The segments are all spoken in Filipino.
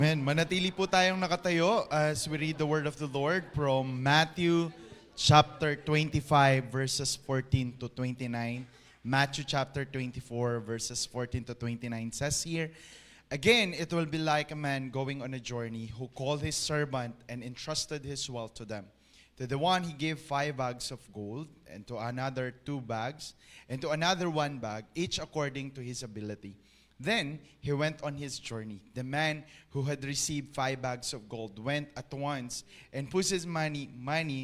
Amen. Manatili po tayong nakatayo as we read the word of the Lord from Matthew chapter 25 verses 14 to 29. Matthew chapter 24 verses 14 to 29 says here, "Again, it will be like a man going on a journey who called his servant and entrusted his wealth to them. To the one he gave 5 bags of gold, and to another 2 bags, and to another 1 bag, each according to his ability. Then he went on his journey. The man who had received 5 bags of gold went at once and put his money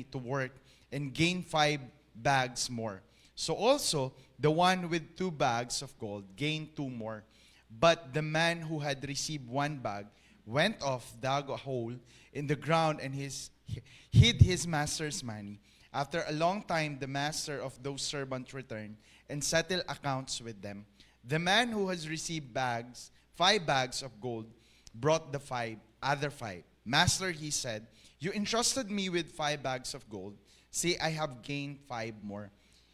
to work and gained 5 bags more. So also the one with 2 bags of gold gained 2 more. But the man who had received 1 bag went off, dug a hole in the ground, and hid his master's money. After a long time, the master of those servants returned and settled accounts with them. The man who has received 5 bags of gold, brought the other 5. 'Master,' he said, 'you entrusted me with 5 bags of gold. See, I have gained 5 more.'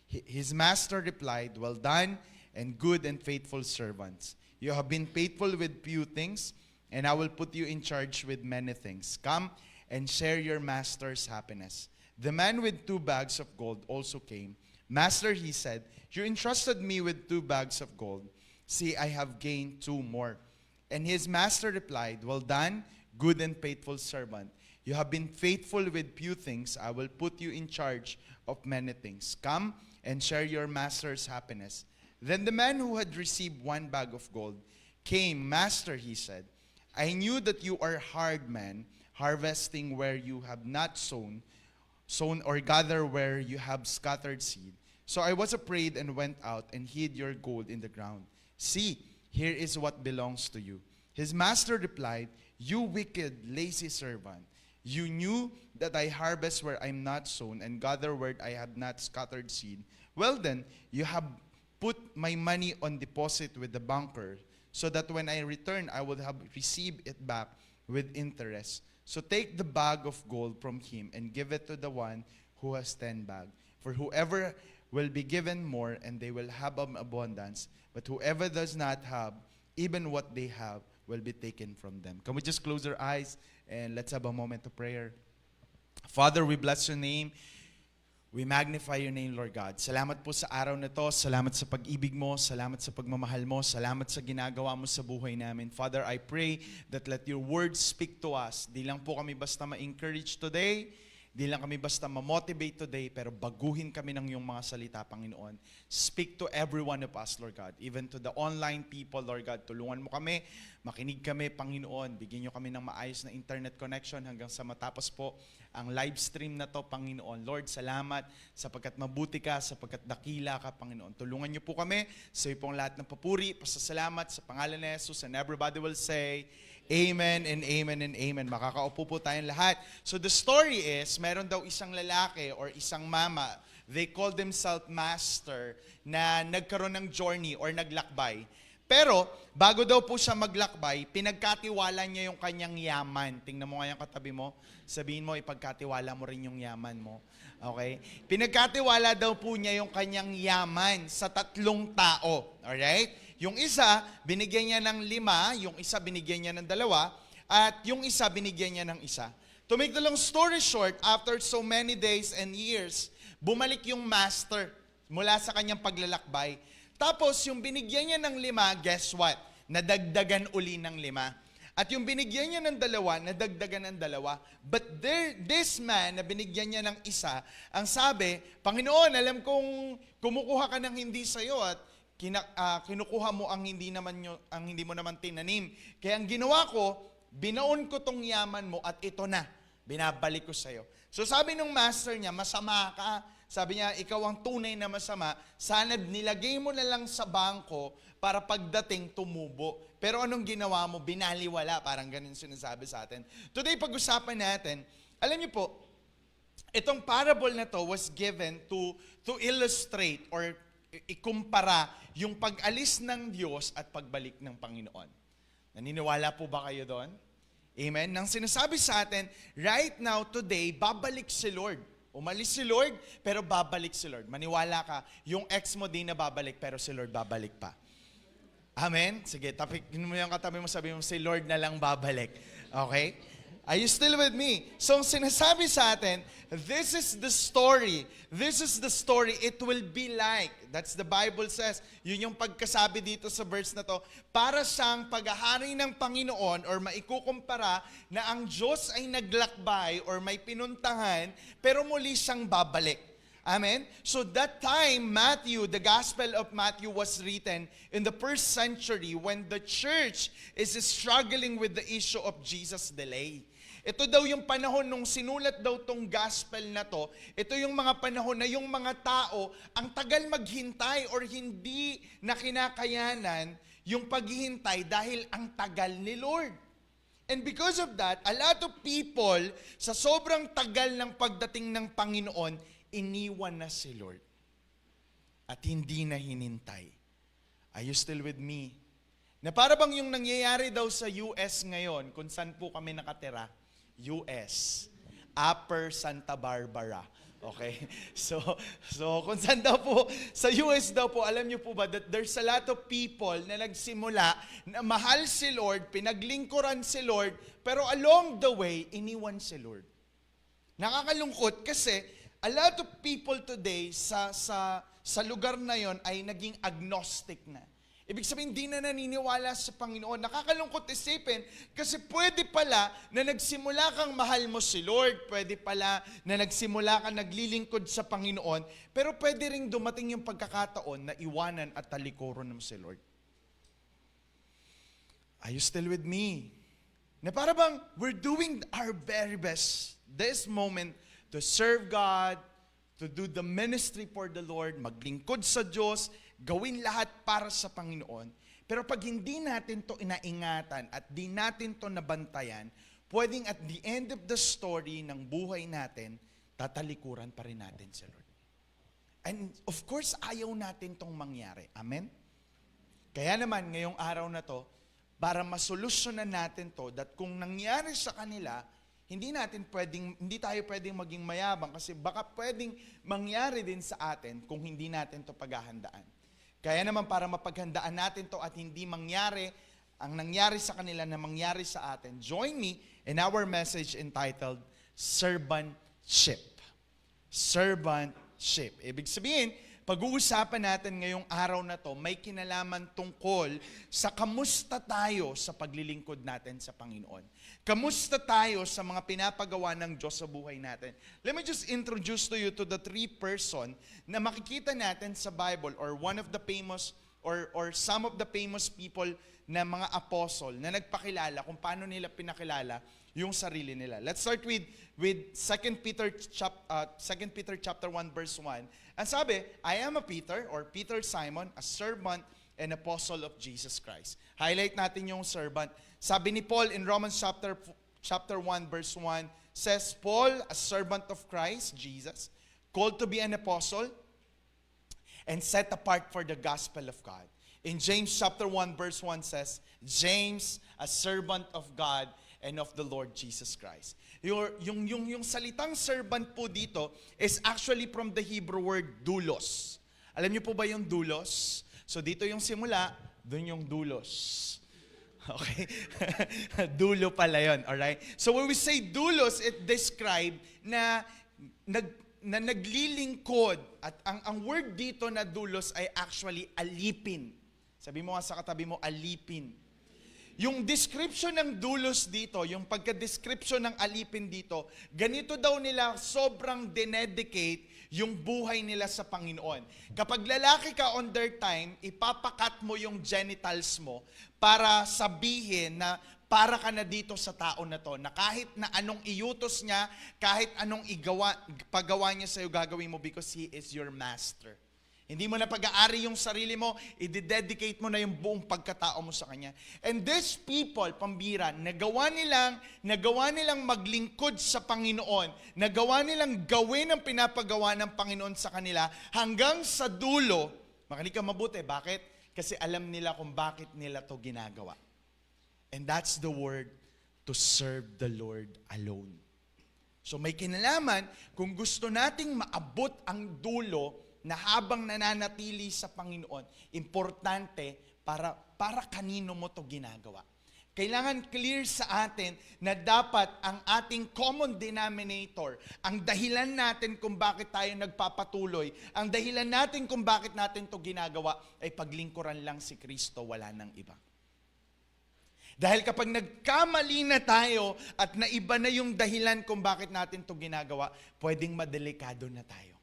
His master replied, 'Well done, and good and faithful servants. You have been faithful with few things, and I will put you in charge with many things. Come and share your master's happiness.' The man with 2 bags of gold also came. 'Master,' he said, 'you entrusted me with 2 bags of gold. See, I have gained 2 more.' And his master replied, 'Well done, good and faithful servant. You have been faithful with few things. I will put you in charge of many things. Come and share your master's happiness.' Then the man who had received 1 bag of gold came. 'Master,' he said, 'I knew that you are hard man, harvesting where you have not sown or gather where you have scattered seed. So I was afraid and went out and hid your gold in the ground. See, here is what belongs to you.' His master replied, 'You wicked, lazy servant. You knew that I harvest where I am not sown and gather where I have not scattered seed. Well then, you have put my money on deposit with the banker, so that when I return, I would have received it back with interest. So take the bag of gold from him and give it to the one who has 10 bags. For whoever will be given more, and they will have an abundance. But whoever does not have, even what they have will be taken from them." Can we just close our eyes and let's have a moment of prayer? Father, we bless your name. We magnify your name, Lord God. Salamat po sa araw na to. Salamat sa pag-ibig mo. Salamat sa pagmamahal mo. Salamat sa ginagawa mo sa buhay namin. Father, I pray that let your word speak to us. Di lang po kami basta ma-encourage today. Di lang kami basta ma-motivate today, pero baguhin kami ng iyong mga salita, Panginoon. Speak to every one of us, Lord God. Even to the online people, Lord God. Tulungan mo kami, makinig kami, Panginoon. Bigyan niyo kami ng maayos na internet connection hanggang sa matapos po ang live stream na to, Panginoon. Lord, salamat sapagkat mabuti ka, sapagkat dakila ka, Panginoon. Tulungan niyo po kami sa iyo pong lahat ng papuri, pasasalamat sa pangalan ni Jesus, and everybody will say, Amen and amen and amen. Makakaupo po tayong lahat. So the story is, meron daw isang lalaki or isang mama, they call themselves master, na nagkaroon ng journey or naglakbay. Pero, bago daw po siya maglakbay, pinagkatiwala niya yung kanyang yaman. Tingnan mo nga yung katabi mo. Sabihin mo, ipagkatiwala mo rin yung yaman mo. Okay? Pinagkatiwala daw po niya yung kanyang yaman sa 3 tao. Alright? Yung isa, binigyan niya ng 5, yung isa binigyan niya ng 2, at yung isa binigyan niya ng 1. To make the long story short, after so many days and years, bumalik yung master mula sa kanyang paglalakbay. Tapos yung binigyan niya ng 5, guess what? Nadagdagan uli ng 5. At yung binigyan niya ng 2, nadagdagan ng 2. But this man na binigyan niya ng 1, ang sabi, "Panginoon, alam kong kumukuha ka ng hindi sa'yo at kinukuha mo ang hindi mo naman tinanim. Kaya ang ginawa ko, binaon ko tong yaman mo at ito na, binabalik ko sa'yo." So sabi nung master niya, "Masama ka." Sabi niya, "Ikaw ang tunay na masama. Sana nilagay mo na lang sa bangko para pagdating tumubo. Pero anong ginawa mo? Binaliwala." Parang ganun sinasabi sa atin. Today, pag-usapan natin, alam niyo po, itong parable na to was given to illustrate or ikumpara yung pag-alis ng Diyos at pagbalik ng Panginoon. Naniniwala po ba kayo doon? Amen? Nang sinasabi sa atin, right now, today, babalik si Lord. Umalis si Lord, pero babalik si Lord. Maniwala ka, yung ex mo di na babalik, pero si Lord babalik pa. Amen? Sige, tapikin mo yung katabi mo, sabi mo, si Lord na lang babalik. Okay? Are you still with me? So, ang sinasabi sa atin, this is the story. This is the story. It will be like. That's the Bible says. Yun yung pagkasabi dito sa verse na to. Para siyang paghahari ng Panginoon or maikukumpara na ang Diyos ay naglakbay or may pinuntahan, pero muli siyang babalik. Amen? So that time, Matthew, the Gospel of Matthew was written in the first century when the church is struggling with the issue of Jesus' delay. Ito daw yung panahon nung sinulat daw tong gospel na to. Ito yung mga panahon na yung mga tao ang tagal maghintay or hindi na kinakayanan yung paghihintay dahil ang tagal ni Lord. And because of that, a lot of people sa sobrang tagal ng pagdating ng Panginoon, iniwan na si Lord at hindi na hinintay. Are you still with me? Na para bang yung nangyayari daw sa US ngayon, kung saan po kami nakatira, US, Upper Santa Barbara. Okay? So kung saan daw po, sa US daw po, alam niyo po ba that there's a lot of people na nagsimula na mahal si Lord, pinaglingkuran si Lord, pero along the way, iniwan si Lord. Nakakalungkot kasi a lot of people today sa lugar na yon ay naging agnostic na. Ibig sabihin, hindi na naniniwala sa Panginoon. Nakakalungkot isipin kasi pwede pala na nagsimula kang mahal mo si Lord, pwede pala na nagsimula kang naglilingkod sa Panginoon, pero pwede ring dumating yung pagkakataon na iwanan at talikuran mo si Lord. Are you still with me? Na para bang we're doing our very best this moment to serve God, to do the ministry for the Lord, maglingkod sa Diyos, gawin lahat para sa Panginoon. Pero pag hindi natin to inaingatan at di natin to nabantayan, pwedeng at the end of the story ng buhay natin, tatalikuran pa rin natin si Lord. And of course, ayaw natin tong mangyari. Amen? Kaya naman, ngayong araw na to, para masolusyonan natin to, that kung nangyari sa kanila, hindi tayo pwedeng maging mayabang kasi baka pwedeng mangyari din sa atin kung hindi natin to paghahandaan. Kaya naman para mapaghandaan natin to at hindi mangyari ang nangyari sa kanila na mangyari sa atin, join me in our message entitled Servantship. Servantship. Ibig sabihin, pag-uusapan natin ngayong araw na to, may kinalaman tungkol sa kamusta tayo sa paglilingkod natin sa Panginoon. Kamusta tayo sa mga pinapagawa ng Diyos sa buhay natin. Let me just introduce to you to the three person na makikita natin sa Bible or one of the famous or some of the famous people na mga apostle na nagpakilala kung paano nila pinakilala yung sarili nila. Let's start with 2 Peter chapter 1 verse 1. Ang sabi, I am a Peter or Peter Simon, a servant and apostle of Jesus Christ. Highlight natin yung servant. Sabi ni Paul in Romans chapter 1 verse 1 says, Paul, a servant of Christ, Jesus, called to be an apostle and set apart for the gospel of God. In James chapter 1 verse 1 says, James, a servant of God and of the Lord Jesus Christ. Yung salitang servant po dito is actually from the Hebrew word doulos. Alam niyo po ba yung doulos? So dito yung simula, dun yung doulos. Okay? Dulo pala yun, alright? So when we say doulos, it describe na naglilingkod. At ang word dito na doulos ay actually alipin. Sabi mo nga sa katabi mo, alipin. Yung description ng doulos dito, yung pagka-description ng alipin dito, ganito daw nila sobrang dinedicate yung buhay nila sa Panginoon. Kapag lalaki ka on their time, ipapakat mo yung genitals mo para sabihin na para ka na dito sa tao na to, na kahit na anong iutos niya, kahit anong paggawa niya sa'yo, gagawin mo because He is your master. Hindi mo na pag-aari yung sarili mo, i-dedicate mo na yung buong pagkatao mo sa Kanya. And these people, pambira, nagawa nilang maglingkod sa Panginoon, nagawa nilang gawin ang pinapagawa ng Panginoon sa kanila, hanggang sa dulo, makinig ka mabuti, bakit? Kasi alam nila kung bakit nila to ginagawa. And that's the word, to serve the Lord alone. So may kinalaman, kung gusto nating maabot ang dulo, na habang nananatili sa Panginoon, importante, para kanino mo to ginagawa. Kailangan clear sa atin na dapat ang ating common denominator, ang dahilan natin kung bakit tayo nagpapatuloy, ang dahilan natin kung bakit natin to ginagawa, ay paglingkuran lang si Kristo, wala nang iba. Dahil kapag nagkamali na tayo at naiba na yung dahilan kung bakit natin to ginagawa, pwedeng madelikado na tayo.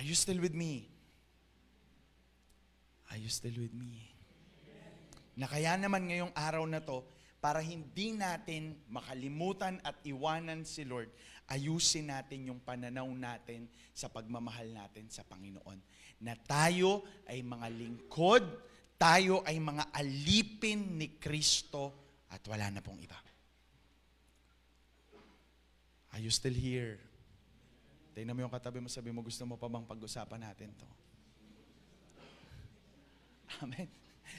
Are you still with me? Are you still with me? Na kaya naman ngayong araw na to, para hindi natin makalimutan at iwanan si Lord, ayusin natin yung pananaw natin sa pagmamahal natin sa Panginoon. Na tayo ay mga lingkod, tayo ay mga alipin ni Kristo at wala na pong iba. Are you still here? Tingnan mo yung katabi mo, sabi mo, gusto mo pa bang pag-usapan natin to? Amen.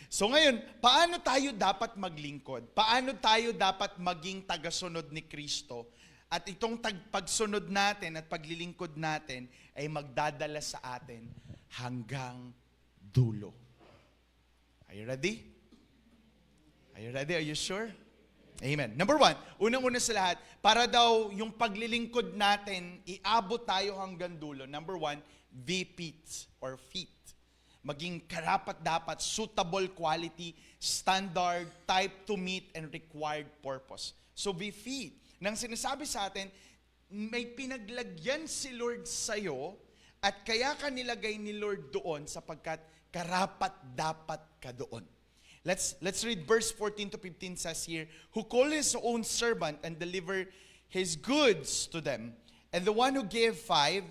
So ngayon, paano tayo dapat maglingkod? Paano tayo dapat maging tagasunod ni Kristo? At itong pagsunod natin at paglilingkod natin ay magdadala sa atin hanggang dulo. Are you ready? Are you ready? Are you sure? Amen. Number 1, unang-una sa lahat, para daw yung paglilingkod natin, iabot tayo hanggang dulo. Number 1, VPT or feet. Maging karapat-dapat, suitable quality, standard, type to meet, and required purpose. So be fit. Nang sinasabi sa atin, may pinaglagyan si Lord sa'yo at kaya ka nilagay ni Lord doon sapagkat karapat-dapat ka doon. Let's read verse 14 to 15 says here, who called his own servant and delivered his goods to them, and the one who gave five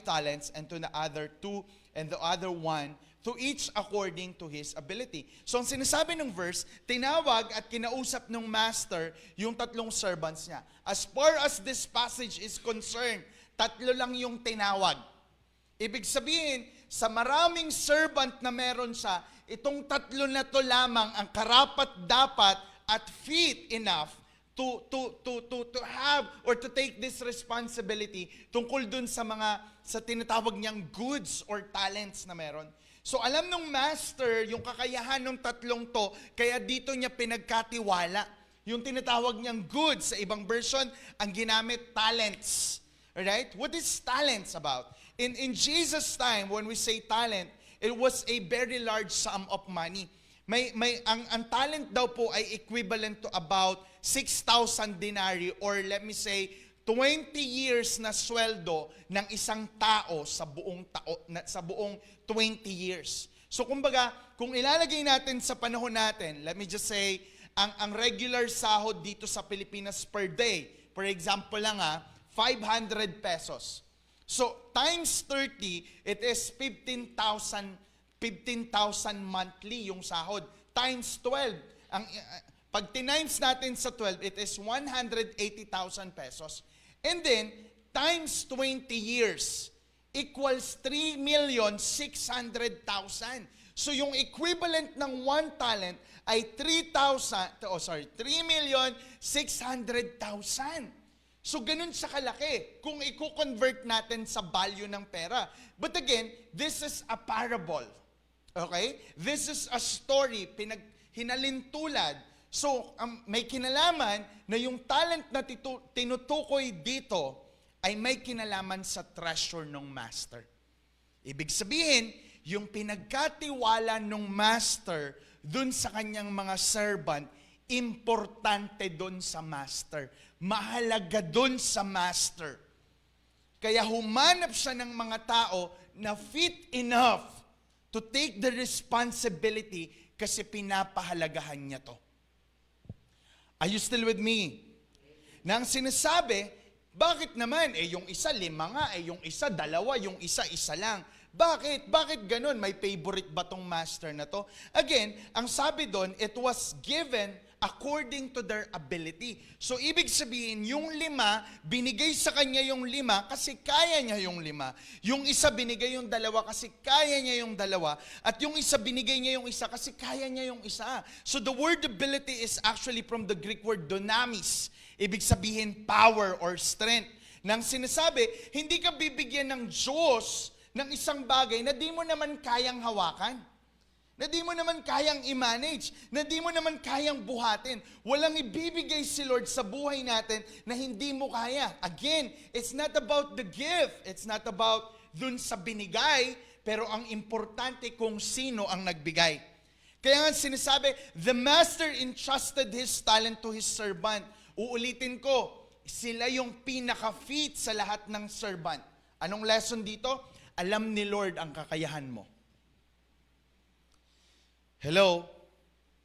talents, and to the other 2, and the other 1, to each according to his ability. So ang sinasabi ng verse, tinawag at kinausap ng master yung tatlong servants niya. As far as this passage is concerned, tatlo lang yung tinawag. Ibig sabihin, sa maraming servant na meron siya, itong tatlo na to lamang ang karapat-dapat at fit enough to have or to take this responsibility tungkol dun sa tinatawag niyang goods or talents na meron. So alam nung master yung kakayahan ng tatlong to, kaya dito niya pinagkatiwala. Yung tinatawag niyang goods, sa ibang version, ang ginamit talents. Alright? What is talents about? In Jesus' time, when we say talent, it was a very large sum of money. Ang talent daw po ay equivalent to about 6,000 denarii or let me say 20 years na sweldo ng isang tao sa buong 20 years. So kumbaga, kung ilalagay natin sa panahon natin, let me just say, ang regular sahod dito sa Pilipinas per day, for example lang 500 pesos. So times 30, it is 15,000 monthly yung sahod. Times 12. Pag tinimes natin sa 12, it is 180,000 pesos. And then, times 20 years equals 3,600,000. So yung equivalent ng 1 talent ay 3,600,000. So ganun sa kalaki kung i-convert natin sa value ng pera. But again, this is a parable. Okay? This is a story, hinalintulad. So, may kinalaman na yung talent na tinutukoy dito ay may kinalaman sa treasure ng master. Ibig sabihin, yung pinagkatiwala ng master dun sa kanyang mga servant, importante dun sa master. Mahalaga dun sa master. Kaya humanap siya ng mga tao na fit enough to take the responsibility kasi pinapahalagahan niya to. Are you still with me? Nang sinasabi, bakit naman? Yung isa 5 nga, yung isa 2, yung isa lang. Bakit? Bakit ganun? May favorite ba tong master na to? Again, ang sabi doon, it was given according to their ability. So, ibig sabihin, yung 5, binigay sa kanya yung 5 kasi kaya niya yung 5. Yung isa, binigay yung 2 kasi kaya niya yung 2. At yung isa, binigay niya yung isa kasi kaya niya yung isa. So, the word ability is actually from the Greek word dunamis. Ibig sabihin, power or strength. Nang sinasabi, hindi ka bibigyan ng Diyos ng isang bagay na di mo naman kayang hawakan. na di mo naman kayang i-manage, na di mo naman kayang buhatin. Walang ibibigay si Lord sa buhay natin na hindi mo kaya. Again, it's not about the gift. It's not about dun sa binigay, pero ang importante kung sino ang nagbigay. Kaya nga sinasabi, the master entrusted his talent to his servant. Uulitin ko, sila yung pinaka-fit sa lahat ng servant. Anong lesson dito? Alam ni Lord ang kakayahan mo. Hello?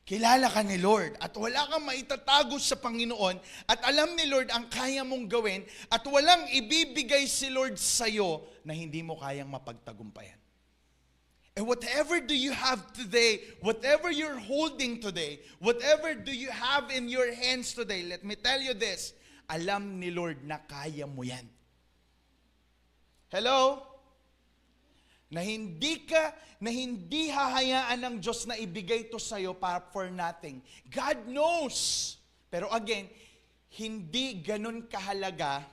Kilala ka ni Lord at wala kang maitatago sa Panginoon at alam ni Lord ang kaya mong gawin at walang ibibigay si Lord sa'yo na hindi mo kayang mapagtagumpayan. And whatever do you have today, whatever you're holding today, whatever do you have in your hands today, let me tell you this, alam ni Lord na kaya mo yan. Hello? Na hindi hahayaan ng Diyos na ibigay to sa'yo para for nothing. God knows. Pero again, hindi ganun kahalaga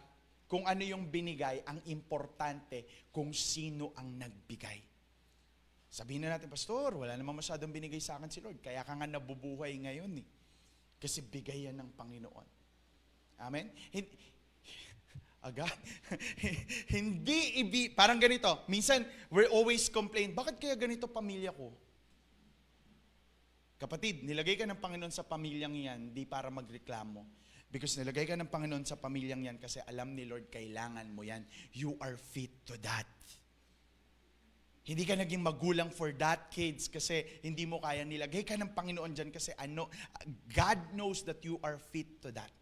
kung ano yung binigay. Ang importante kung sino ang nagbigay. Sabihin na natin, Pastor, wala namang masyadong binigay sa akin si Lord. Kaya ka nga nabubuhay ngayon eh. Kasi bigay yan ng Panginoon. Amen? Agad? Parang ganito. Minsan, we always complain, bakit kaya ganito pamilya ko? Kapatid, nilagay ka ng Panginoon sa pamilyang yan, di para magreklamo. Because nilagay ka ng Panginoon sa pamilyang yan kasi alam ni Lord, kailangan mo yan. You are fit to that. Hindi ka naging magulang for that, kids, kasi hindi mo kaya. Nilagay ka ng Panginoon dyan kasi God knows that you are fit to that.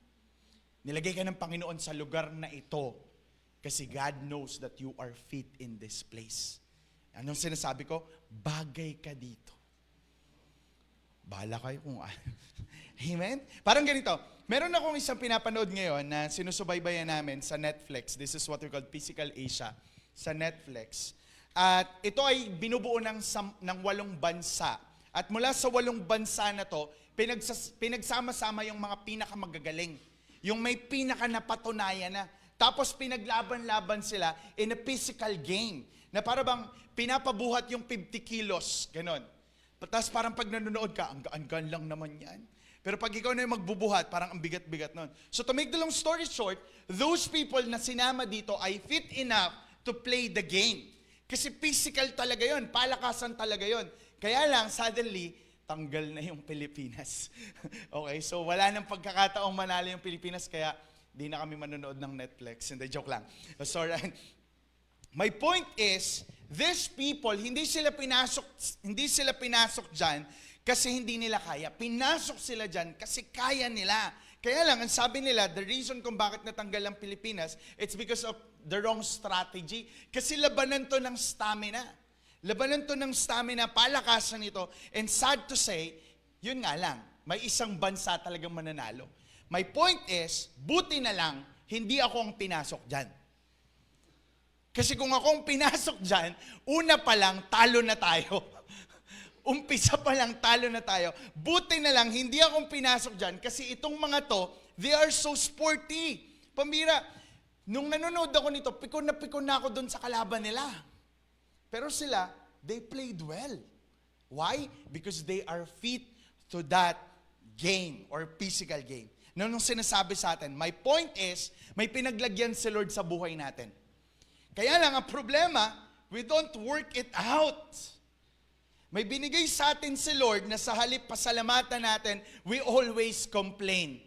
Nilagay ka ng Panginoon sa lugar na ito kasi God knows that you are fit in this place. Anong sinasabi ko? Bagay ka dito. Bahala kayo kung ano. Amen? Parang ganito. Meron akong isang pinapanood ngayon na sinusubaybayan namin sa Netflix. This is what we call Physical Asia sa Netflix. At ito ay binubuo ng 8 bansa. At mula sa 8 bansa na to, pinagsama-sama yung mga pinakamagagaling. Yung may pinaka-napatunayan na. Tapos pinaglaban-laban sila in a physical game. Na para bang pinapabuhat yung 50 kilos. Ganon. Tapos parang pag nanonood ka, ang gaan-gaan lang naman yan. Pero pag ikaw na yung magbubuhat, parang ang bigat-bigat nun. So to make the long story short, those people na sinama dito ay fit enough to play the game. Kasi physical talaga yon, palakasan talaga yon. Kaya lang, suddenly, tanggal na yung Pilipinas. Okay, so wala nang pagkakataong manalo yung Pilipinas, kaya di na kami manonood ng Netflix. Hindi, joke lang. Sorry. My point is, these people, hindi sila pinasok dyan kasi hindi nila kaya. Pinasok sila dyan kasi kaya nila. Kaya lang, ang sabi nila, the reason kung bakit natanggal ang Pilipinas, it's because of the wrong strategy. Kasi labanan to ng stamina. Labanan to ng stamina, palakasan ito. And sad to say, yun nga lang, may isang bansa talagang mananalo. My point is, buti na lang, hindi ako ang pinasok dyan. Kasi kung ako ang pinasok dyan, una pa lang, talo na tayo. Umpisa pa lang, talo na tayo. Buti na lang, hindi akong pinasok dyan kasi itong mga to, they are so sporty. Pambira, nung nanonood ako nito, pikon na ako doon sa kalaban nila. Pero sila, they played well. Why? Because they are fit to that game or physical game. Nung sinasabi sa atin, my point is, may pinaglagyan si Lord sa buhay natin. Kaya lang, ang problema, we don't work it out. May binigay sa atin si Lord na sa halip pasalamatan natin, we always complain.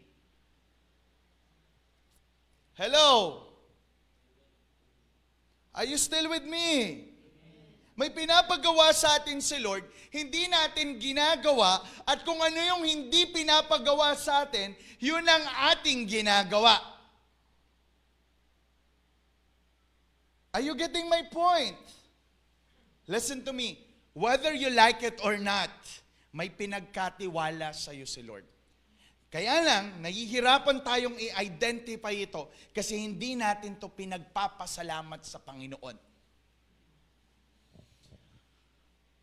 Hello? Are you still with me? May pinapagawa sa atin si Lord, hindi natin ginagawa, at kung ano yung hindi pinapagawa sa atin, yun ang ating ginagawa. Are you getting my point? Listen to me. Whether you like it or not, may pinagkatiwala sa iyo si Lord. Kaya lang, nahihirapan tayong i-identify ito kasi hindi natin to pinagpapasalamat sa Panginoon.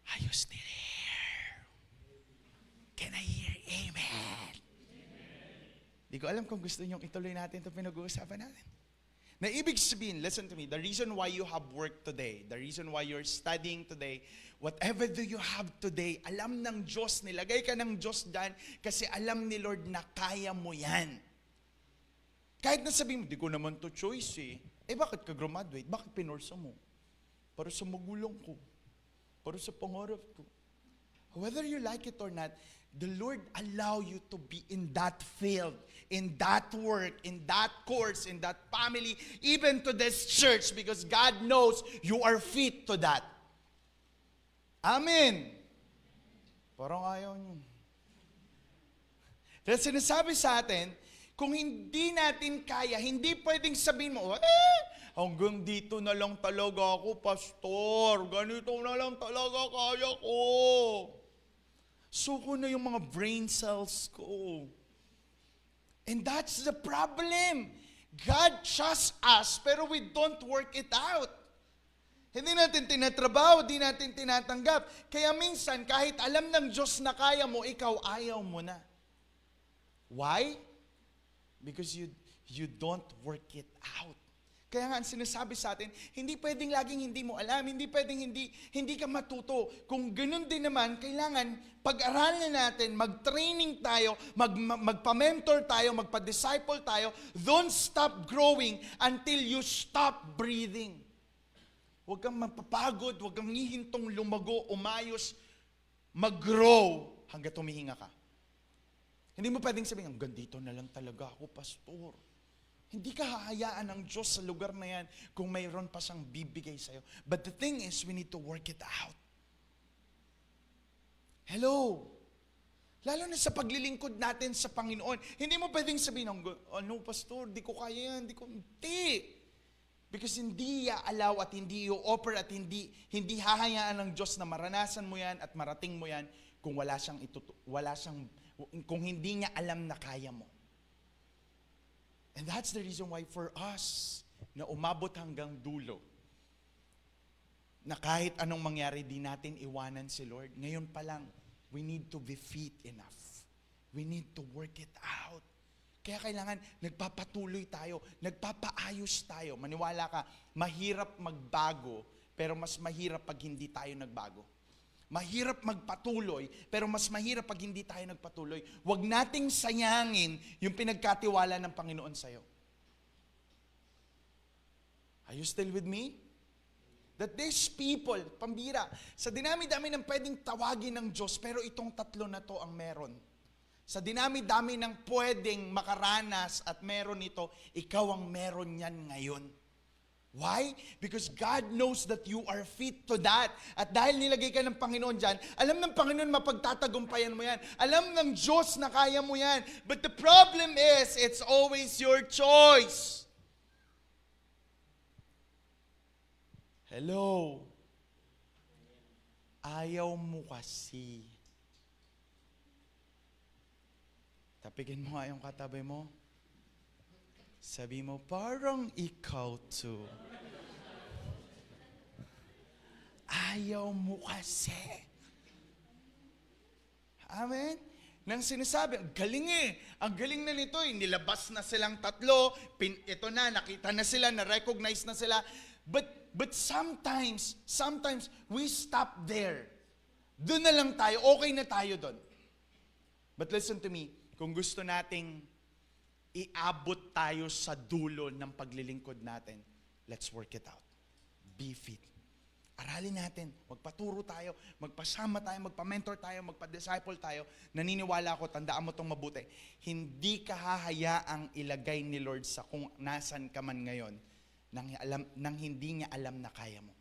Are you still here? Can I hear amen? Di ko alam kung gusto niyong ituloy natin ito pinag-uusapan natin. Na ibig sabihin, listen to me, the reason why you have work today, the reason why you're studying today, whatever do you have today, alam ng Diyos, nilagay ka ng Diyos dyan kasi alam ni Lord na kaya mo yan. Kahit na sabihin mo, di ko naman to choice eh. Eh bakit ka graduate? Bakit pinorsa mo? Para sa magulang ko. Para sa pangarap ko. Whether you like it or not, the Lord allow you to be in that field, in that work, in that course, in that family, even to this church, because God knows you are fit to that. Amen. Parang ayaw nyo. Dahil sinasabi sa atin, kung hindi natin kaya, hindi pwedeng sabihin mo, hanggang dito na lang talaga ako, pastor. Ganito na lang talaga kaya ko. Suko na yung mga brain cells ko. And that's the problem. God trusts us, pero we don't work it out. Hindi natin tinatrabaho, hindi natin tinatanggap. Kaya minsan, kahit alam ng Diyos na kaya mo, ikaw ayaw mo na. Why? Because you don't work it out. Kaya nga ang sinasabi sa atin, hindi pwedeng laging hindi mo alam, hindi pwedeng hindi ka matuto. Kung ganun din naman, kailangan pag-aralan natin, mag-training tayo, magpa-mentor tayo, magpa-disciple tayo. Don't stop growing until you stop breathing. Huwag kang mapapagod, huwag kang hihintong lumago, umayos, mag-grow hanggang tumihinga ka. Hindi mo pwedeng sabihin, hanggang dito na lang talaga ako, pastor. Hindi ka hahayaan ng Diyos sa lugar na yan kung mayroon pa siyang bibigay sa'yo. But the thing is, we need to work it out. Hello? Lalo na sa paglilingkod natin sa Panginoon. Hindi mo pwedeng sabihin, ano pastor, di ko kaya yan, hindi. Because hindi i-allow at hindi i-offer at hindi hahayaan ng Diyos na maranasan mo yan at marating mo yan kung kung hindi niya alam na kaya mo. And that's the reason why for us, na umabot hanggang dulo, na kahit anong mangyari, di natin iwanan si Lord. Ngayon pa lang, we need to be fit enough. We need to work it out. Kaya kailangan, nagpapatuloy tayo, nagpapaayos tayo. Maniwala ka, mahirap magbago, pero mas mahirap pag hindi tayo nagbago. Mahirap magpatuloy, pero mas mahirap pag hindi tayo nagpatuloy. Huwag nating sayangin yung pinagkatiwala ng Panginoon sa'yo. Are you still with me? That these people, pambira, sa dinami-dami ng pwedeng tawagin ng Diyos, pero itong tatlo na to ang meron. Sa dinami-dami ng pwedeng makaranas at meron ito, ikaw ang meron yan ngayon. Why? Because God knows that you are fit to that. At dahil nilagay ka ng Panginoon dyan, alam ng Panginoon mapagtatagumpayan mo yan. Alam ng Diyos na kaya mo yan. But the problem is, it's always your choice. Hello? Ayaw mo kasi. Tapikin mo nga yung katabi mo. Sabi mo, parang ikaw too. Ayaw mo kasi. Amen? Nang sinasabi, ang galing Ang galing na nito nilabas na silang tatlo, ito na, nakita na sila, na-recognize na sila. But sometimes we stop there. Doon na lang tayo, okay na tayo doon. But listen to me, kung gusto nating iabot tayo sa dulo ng paglilingkod natin, let's work it out. Be fit. Aralin natin, magpaturo tayo, magpasama tayo, magpa-mentor tayo, magpa-disciple tayo. Naniniwala ako, tandaan mo itong mabuti. Hindi ka hahayaang ilagay ni Lord sa kung nasan ka man ngayon nang hindi niya alam na kaya mo.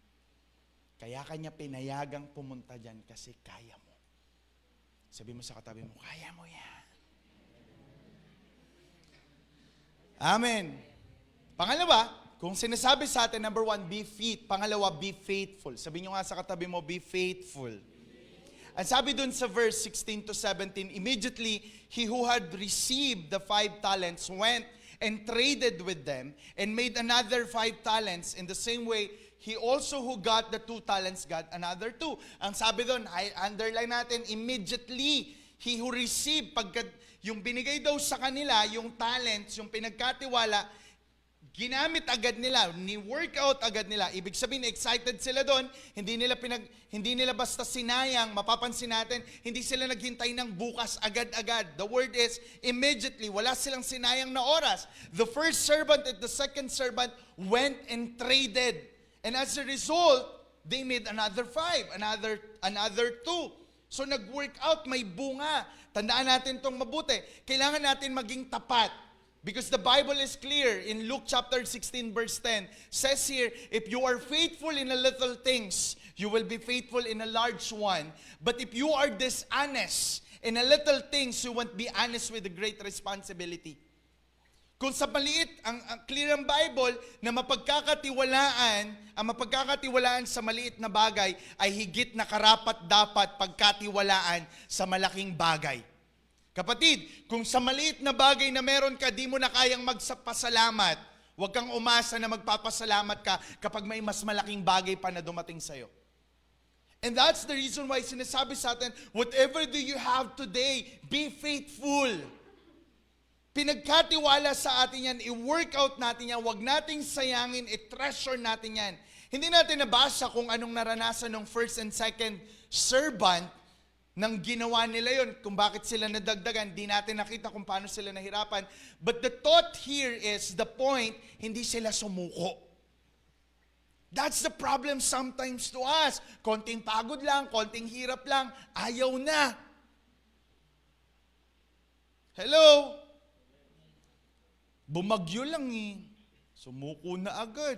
Kaya kanya pinayagang pumunta dyan kasi kaya mo. Sabi mo sa katabi mo, kaya mo yan. Amen. Pangalawa, kung sinasabi sa atin, number 1, be fit. Pangalawa, be faithful. Sabi nyo nga sa katabi mo, be faithful. Ang sabi dun sa verse 16 to 17, immediately, he who had received the 5 talents went and traded with them and made another 5 talents. In the same way, he also who got the 2 talents got another 2. Ang sabi dun, underline natin, immediately, he who received, yung binigay daw sa kanila, yung talents, yung pinagkatiwala, ginamit agad nila, ni-workout agad nila. Ibig sabihin, excited sila doon. Hindi nila basta sinayang. Mapapansin natin, hindi sila naghintay ng bukas agad-agad. The word is immediately. Wala silang sinayang na oras. The first servant and the second servant went and traded. And as a result, they made another 5, another 2. So nag-workout, may bunga. Tandaan natin itong mabuti. Kailangan natin maging tapat. Because the Bible is clear in Luke chapter 16 verse 10. Says here, if you are faithful in a little things, you will be faithful in a large one. But if you are dishonest in a little things, you won't be honest with the great responsibility. Kung sa maliit, ang clear ang Bible na ang mapagkakatiwalaan sa maliit na bagay ay higit na karapat-dapat pagkatiwalaan sa malaking bagay. Kapatid, kung sa maliit na bagay na meron ka, di mo na kayang magpasalamat, huwag kang umasa na magpapasalamat ka kapag may mas malaking bagay pa na dumating sa'yo. And that's the reason why sinasabi sa atin, whatever do you have today, be faithful. Pinagkatiwala sa atin yan, i-work out natin yan, huwag nating sayangin, i-treasure natin yan. Hindi natin nabasa kung anong naranasan ng first and second servant nang ginawa nila yon, kung bakit sila nadagdagan, di natin nakita kung paano sila nahirapan. But the thought here is, the point, hindi sila sumuko. That's the problem sometimes to us. Konting pagod lang, konting hirap lang, ayaw na. Hello? Bumagyo lang eh. Sumuko na agad.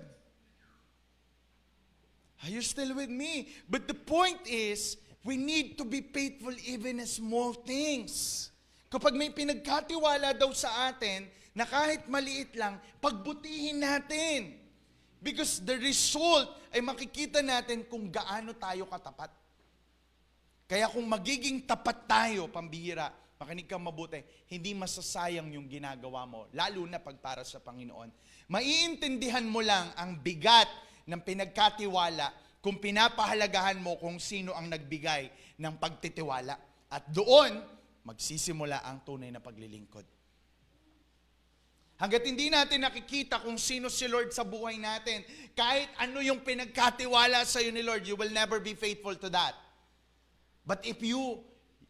Are you still with me? But the point is, we need to be faithful even in small things. Kapag may pinagkatiwala daw sa atin, na kahit maliit lang, pagbutihin natin. Because the result ay makikita natin kung gaano tayo katapat. Kaya kung magiging tapat tayo, pambihira, makinig kang mabuti, hindi masasayang yung ginagawa mo, lalo na pag para sa Panginoon. Maiintindihan mo lang ang bigat ng pinagkatiwala kung pinapahalagahan mo kung sino ang nagbigay ng pagtitiwala. At doon, magsisimula ang tunay na paglilingkod. Hanggat hindi natin nakikita kung sino si Lord sa buhay natin, kahit ano yung pinagkatiwala sa iyo ni Lord, you will never be faithful to that. But if you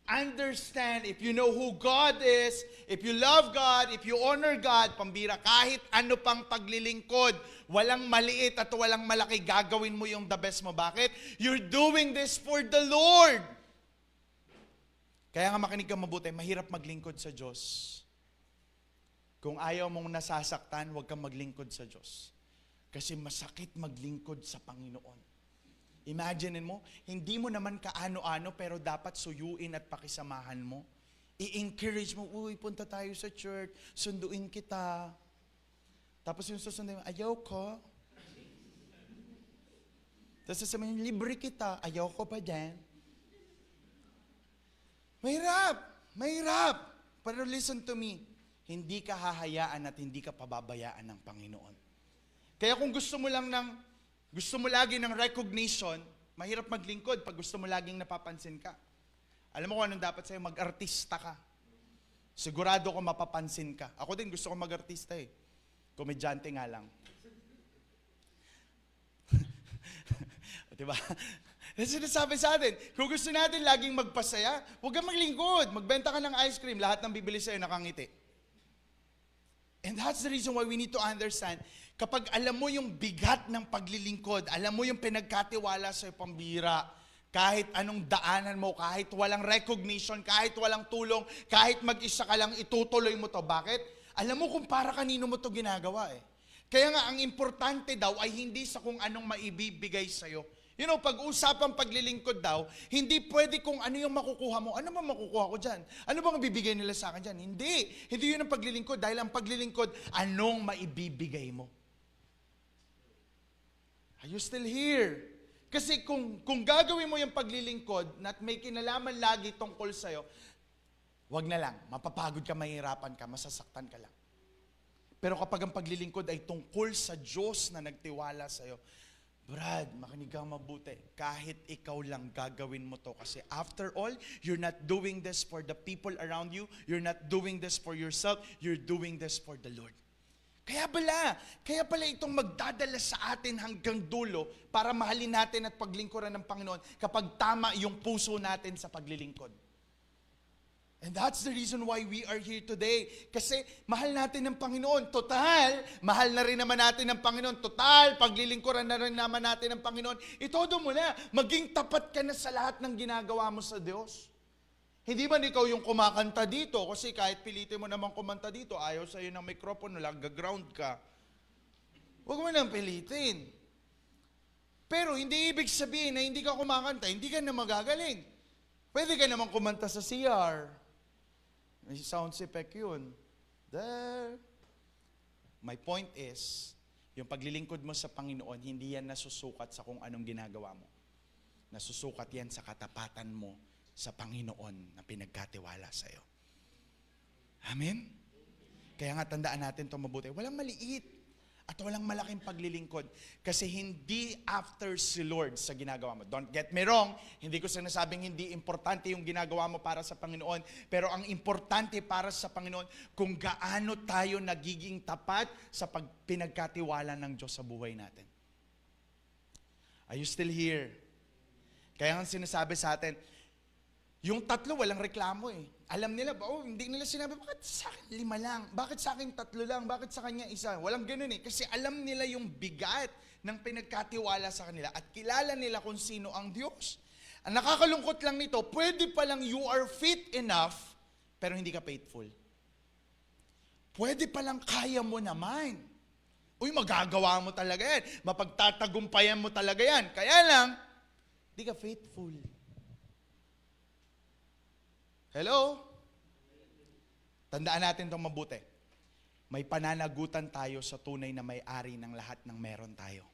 understand, if you know who God is, if you love God, if you honor God, pambira, kahit ano pang paglilingkod, walang maliit at walang malaki, gagawin mo yung the best mo. Bakit? You're doing this for the Lord. Kaya nga makinig kang mabuti, mahirap maglingkod sa Diyos. Kung ayaw mong nasasaktan, huwag kang maglingkod sa Diyos. Kasi masakit maglingkod sa Panginoon. Imagine mo, hindi mo naman kaano-ano pero dapat suyuin at pakisamahan mo. I-encourage mo, uy, punta tayo sa church, sunduin kita. Tapos yung susunduin mo, ayaw ko. Tapos sasabihin, libre kita, ayaw ko pa dyan. Mahirap. Pero listen to me, hindi ka hahayaan at hindi ka pababayaan ng Panginoon. Kaya kung gusto mo lagi ng recognition, mahirap maglingkod pag gusto mo laging napapansin ka. Alam mo kung anong dapat sa'yo? Mag-artista ka. Sigurado ko mapapansin ka. Ako din gusto ko mag-artista eh. Komedyante nga lang. Diba? Sinasabi sa atin, kung gusto natin laging magpasaya, huwag kang maglingkod. Magbenta ka ng ice cream, lahat ng bibili sa'yo nakangiti. And that's the reason why we need to understand, kapag alam mo yung bigat ng paglilingkod, alam mo yung pinagkatiwala sa pambira, kahit anong daanan mo, kahit walang recognition, kahit walang tulong, kahit mag-isa ka lang, itutuloy mo to. Bakit? Alam mo kung para kanino mo to ginagawa eh. Kaya nga, ang importante daw ay hindi sa kung anong maibibigay sa'yo. You know, pag-usapang paglilingkod daw, hindi pwede kung ano yung makukuha mo. Ano ba makukuha ko dyan? Ano bang ibibigay nila sa akin dyan? Hindi. Hindi yun ang paglilingkod. Dahil ang paglilingkod, anong maibibigay mo? Are you still here? Kasi kung gagawin mo yung paglilingkod at may kinalaman lagi tungkol sa'yo, wag na lang. Mapapagod ka, mahirapan ka, masasaktan ka lang. Pero kapag ang paglilingkod ay tungkol sa Diyos na nagtiwala sa'yo, Brad, makinig kang mabuti. Kahit ikaw lang gagawin mo to. Kasi after all, you're not doing this for the people around you. You're not doing this for yourself. You're doing this for the Lord. Kaya pala itong magdadala sa atin hanggang dulo para mahalin natin at paglingkuran ng Panginoon kapag tama yung puso natin sa paglilingkod. And that's the reason why we are here today. Kasi mahal natin ng Panginoon. Total, mahal na rin naman natin ng Panginoon. Total, paglilingkuran na rin naman natin ng Panginoon. Itodo mo na, maging tapat ka na sa lahat ng ginagawa mo sa Diyos. Hindi man ikaw yung kumakanta dito, kasi kahit pilitin mo naman kumanta dito, ayaw sa'yo ng mikropono, ground ka. Huwag mo nang pilitin. Pero hindi ibig sabihin na hindi ka kumakanta, hindi ka na magagaling. Pwede ka naman kumanta sa CR. May sound effect yun. There. My point is, yung paglilingkod mo sa Panginoon, hindi yan nasusukat sa kung anong ginagawa mo. Nasusukat yan sa katapatan mo sa Panginoon na pinagkatiwala sa iyo. Amen? Kaya nga tandaan natin ito mabuti. Walang maliit at walang malaking paglilingkod. Kasi hindi after si Lord sa ginagawa mo. Don't get me wrong, hindi ko sinasabing hindi importante yung ginagawa mo para sa Panginoon. Pero ang importante para sa Panginoon, kung gaano tayo nagiging tapat sa pinagkatiwala ng Diyos sa buhay natin. Are you still here? Kaya nga sinasabi sa atin, yung tatlo, walang reklamo eh. Alam nila, hindi nila sinabi, bakit sa akin 5 lang? Bakit sa akin 3 lang? Bakit sa kanya 1? Walang ganun eh. Kasi alam nila yung bigat ng pinagkatiwala sa kanila at kilala nila kung sino ang Diyos. Ang nakakalungkot lang nito, pwede palang you are fit enough, pero hindi ka faithful. Pwede palang kaya mo naman. Magagawa mo talaga yan. Mapagtatagumpayan mo talaga yan. Kaya lang, hindi ka faithful. Hello? Tandaan natin itong mabuti. May pananagutan tayo sa tunay na may-ari ng lahat ng meron tayo.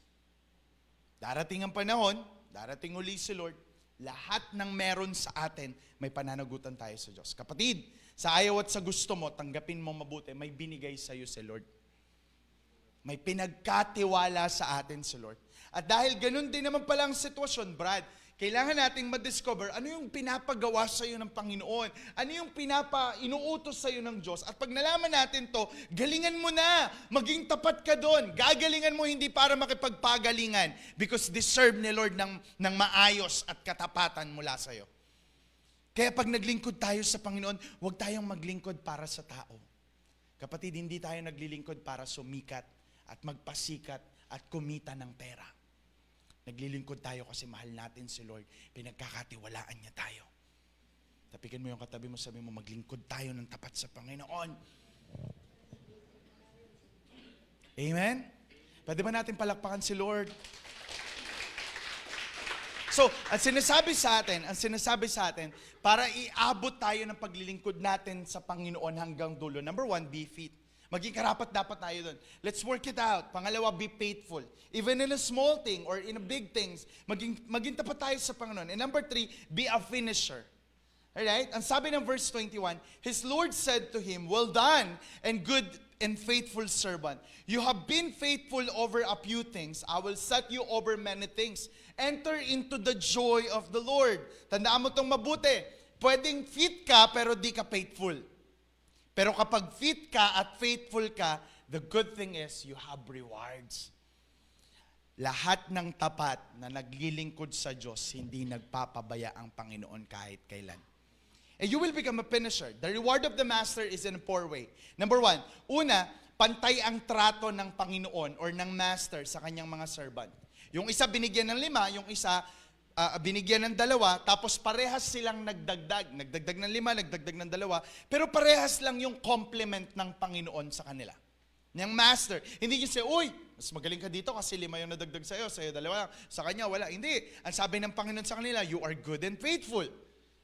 Darating ang panahon, darating uli si Lord, lahat ng meron sa atin, may pananagutan tayo sa Diyos. Kapatid, sa ayaw at sa gusto mo, tanggapin mo mabuti, may binigay sa iyo si Lord. May pinagkatiwala sa atin si Lord. At dahil ganun din naman pala ang sitwasyon, Brad, kailangan nating ma-discover ano yung pinapagawa sa iyo ng Panginoon. Ano yung inuutos sa iyo ng Diyos. At pag nalaman natin to, galingan mo na. Maging tapat ka doon. Gagalingan mo hindi para makipagpagalingan. Because deserve ni Lord ng maayos at katapatan mula sa iyo. Kaya pag naglingkod tayo sa Panginoon, huwag tayong maglingkod para sa tao. Kapatid, hindi tayo naglilingkod para sumikat at magpasikat at kumita ng pera. Naglilingkod tayo kasi mahal natin si Lord. Pinagkakatiwalaan niya tayo. Tapikan mo yung katabi mo, sabi mo, maglingkod tayo ng tapat sa Panginoon. Amen? Pwede ba natin palakpakan si Lord? So, ang sinasabi sa atin, para iabot tayo ng paglilingkod natin sa Panginoon hanggang dulo. Number 1, be fit. Maging karapat-dapat tayo doon. Let's work it out. Pangalawa, be faithful. Even in a small thing or in a big things, maging tapat tayo sa Panginoon. And number 3, be a finisher. Alright? Ang sabi ng verse 21, His Lord said to him, well done and good and faithful servant. You have been faithful over a few things. I will set you over many things. Enter into the joy of the Lord. Tandaan mo itong mabuti. Pwedeng fit ka pero di ka faithful. Pero kapag fit ka at faithful ka, the good thing is you have rewards. Lahat ng tapat na naglilingkod sa Diyos, hindi nagpapabaya ang Panginoon kahit kailan. And you will become a finisher. The reward of the master is in a 4 way. Number 1, una, pantay ang trato ng Panginoon or ng master sa kanyang mga servant. Yung isa binigyan ng 5, yung isa binigyan ng 2, tapos parehas silang nagdagdag. Nagdagdag ng 5, nagdagdag ng 2, pero parehas lang yung compliment ng Panginoon sa kanila. Niyang master. Hindi niya siya, mas magaling ka dito kasi 5 yung nadagdag sa'yo 2 lang. Sa kanya, wala. Hindi. Ang sabi ng Panginoon sa kanila, you are good and faithful.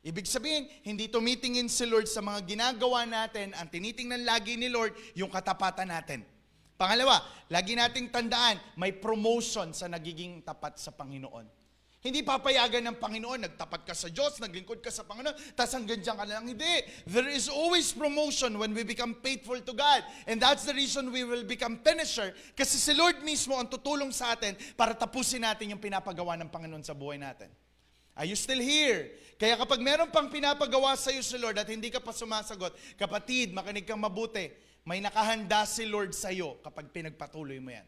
Ibig sabihin, hindi tumitingin si Lord sa mga ginagawa natin, ang tinitingnan lagi ni Lord, yung katapatan natin. Pangalawa, lagi nating tandaan, may promotion sa nagiging tapat sa Panginoon. Hindi papayagan ng Panginoon, nagtapat ka sa Diyos, naglingkod ka sa Panginoon, tas hanggang dyan ka na lang. Hindi. There is always promotion when we become faithful to God. And that's the reason we will become finisher. Kasi si Lord mismo ang tutulong sa atin para tapusin natin yung pinapagawa ng Panginoon sa buhay natin. Are you still here? Kaya kapag meron pang pinapagawa sa iyo si Lord at hindi ka pa sumasagot, kapatid, makinig kang mabuti. May nakahanda si Lord sa'yo kapag pinagpatuloy mo yan.